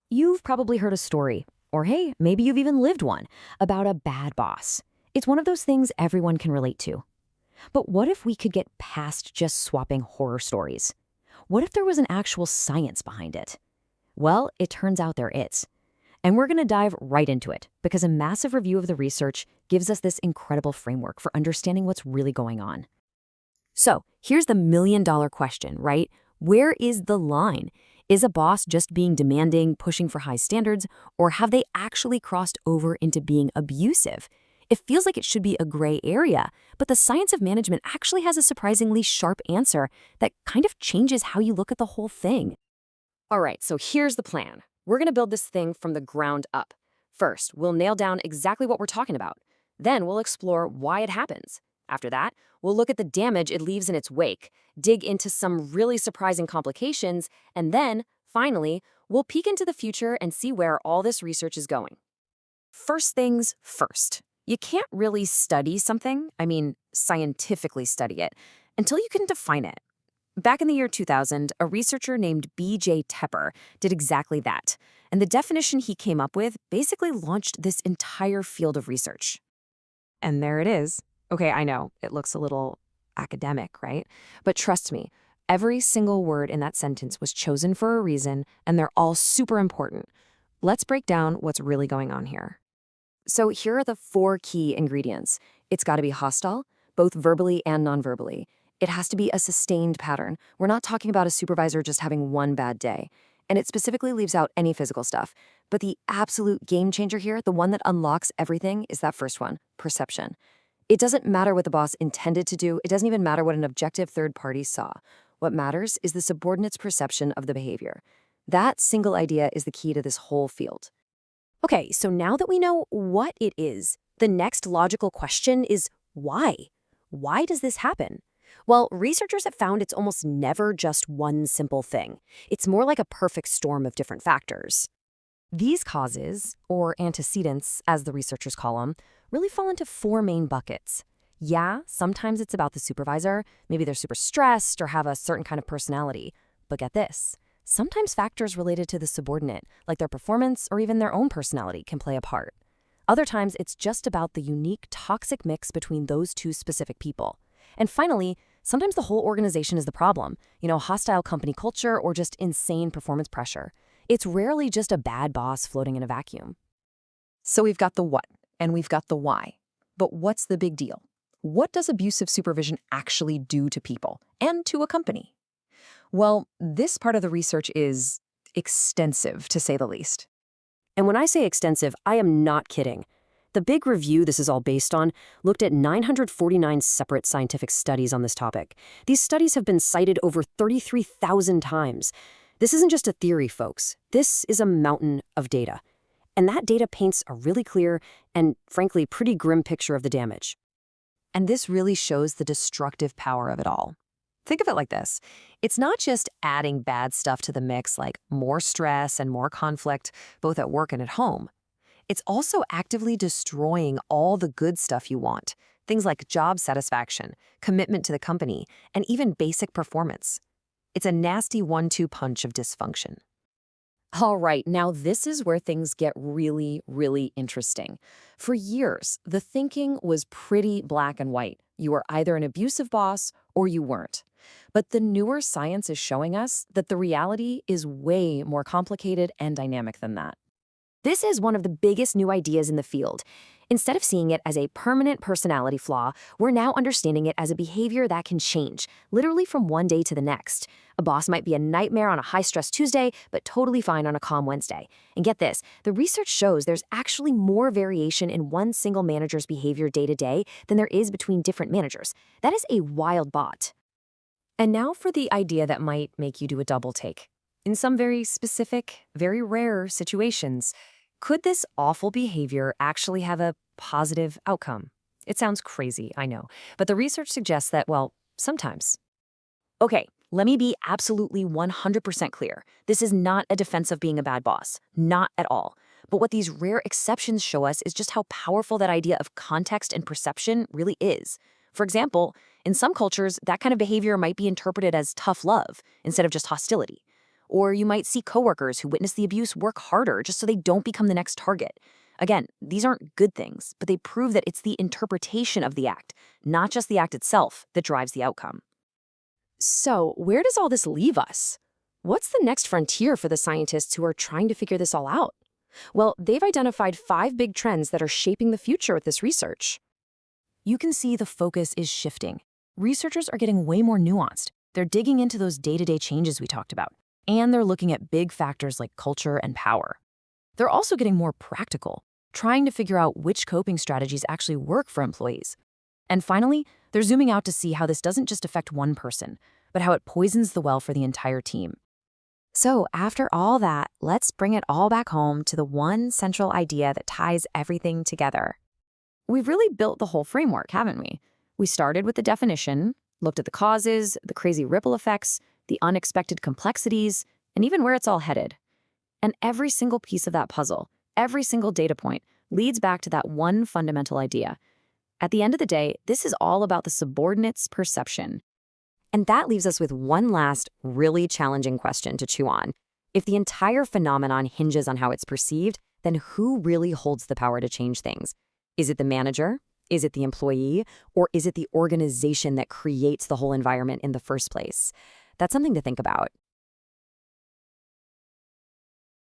You've probably heard a story, or hey, maybe you've even lived one, about a bad boss. It's one of those things everyone can relate to. But what if we could get past just swapping horror stories? What if there was an actual science behind it? Well, it turns out there is. And we're going to dive right into it because a massive review of the research gives us this incredible framework for understanding what's really going on. So, here's the million-dollar question, right? Where is the line? Is a boss just being demanding, pushing for high standards, or have they actually crossed over into being abusive? It feels like it should be a gray area, but the science of management actually has a surprisingly sharp answer that kind of changes how you look at the whole thing. All right, so here's the plan. We're going to build this thing from the ground up. First, we'll nail down exactly what we're talking about. Then we'll explore why it happens. After that, we'll look at the damage it leaves in its wake, dig into some really surprising complications, and then, finally, we'll peek into the future and see where all this research is going. First things first. You can't really study something, scientifically study it, until you can define it. Back in the year 2000, a researcher named B.J. Tepper did exactly that, and the definition he came up with basically launched this entire field of research. And there it is. Okay, I know, it looks a little academic, right? But trust me, every single word in that sentence was chosen for a reason, and they're all super important. Let's break down what's really going on here. So here are the 4 key ingredients. It's got to be hostile, both verbally and non-verbally. It has to be a sustained pattern. We're not talking about a supervisor just having one bad day. And it specifically leaves out any physical stuff. But the absolute game changer here, the one that unlocks everything, is that first one, perception. It doesn't matter what the boss intended to do. It doesn't even matter what an objective third party saw. What matters is the subordinate's perception of the behavior. That single idea is the key to this whole field. Okay, so now that we know what it is, the next logical question is why? Why does this happen? Well, researchers have found it's almost never just one simple thing. It's more like a perfect storm of different factors. These causes, or antecedents, as the researchers call them, really fall into 4 main buckets. Yeah, sometimes it's about the supervisor. Maybe they're super stressed or have a certain kind of personality. But get this. Sometimes factors related to the subordinate, like their performance or even their own personality, can play a part. Other times, it's just about the unique toxic mix between those 2 specific people. And finally, sometimes the whole organization is the problem, hostile company culture or just insane performance pressure. It's rarely just a bad boss floating in a vacuum. So we've got the what, and we've got the why. But what's the big deal? What does abusive supervision actually do to people and to a company? Well, this part of the research is extensive, to say the least. And when I say extensive, I am not kidding. The big review this is all based on looked at 949 separate scientific studies on this topic. These studies have been cited over 33,000 times. This isn't just a theory, folks. This is a mountain of data. And that data paints a really clear and, frankly, pretty grim picture of the damage. And this really shows the destructive power of it all. Think of it like this. It's not just adding bad stuff to the mix, like more stress and more conflict, both at work and at home. It's also actively destroying all the good stuff you want, things like job satisfaction, commitment to the company, and even basic performance. It's a nasty 1-2 punch of dysfunction. All right, now this is where things get really, really interesting. For years, the thinking was pretty black and white. You were either an abusive boss or you weren't. But the newer science is showing us that the reality is way more complicated and dynamic than that. This is one of the biggest new ideas in the field. Instead of seeing it as a permanent personality flaw, we're now understanding it as a behavior that can change, literally from one day to the next. A boss might be a nightmare on a high-stress Tuesday, but totally fine on a calm Wednesday. And get this, the research shows there's actually more variation in one single manager's behavior day to day than there is between different managers. That is a wild bot. And now for the idea that might make you do a double take. In some very specific, very rare situations, could this awful behavior actually have a positive outcome? It sounds crazy, I know, but the research suggests that, well, sometimes. Okay, let me be absolutely 100% clear. This is not a defense of being a bad boss, not at all. But what these rare exceptions show us is just how powerful that idea of context and perception really is. For example, in some cultures, that kind of behavior might be interpreted as tough love instead of just hostility. Or you might see coworkers who witness the abuse work harder just so they don't become the next target. Again, these aren't good things, but they prove that it's the interpretation of the act, not just the act itself, that drives the outcome. So, where does all this leave us? What's the next frontier for the scientists who are trying to figure this all out? Well, they've identified 5 big trends that are shaping the future with this research. You can see the focus is shifting. Researchers are getting way more nuanced. They're digging into those day-to-day changes we talked about, and they're looking at big factors like culture and power. They're also getting more practical, trying to figure out which coping strategies actually work for employees. And finally, they're zooming out to see how this doesn't just affect one person, but how it poisons the well for the entire team. So after all that, let's bring it all back home to the one central idea that ties everything together. We've really built the whole framework, haven't we? We started with the definition, looked at the causes, the crazy ripple effects, the unexpected complexities, and even where it's all headed. And every single piece of that puzzle, every single data point, leads back to that one fundamental idea. At the end of the day, this is all about the subordinate's perception. And that leaves us with one last, really challenging question to chew on. If the entire phenomenon hinges on how it's perceived, then who really holds the power to change things? Is it the manager? Is it the employee? Or is it the organization that creates the whole environment in the first place? That's something to think about.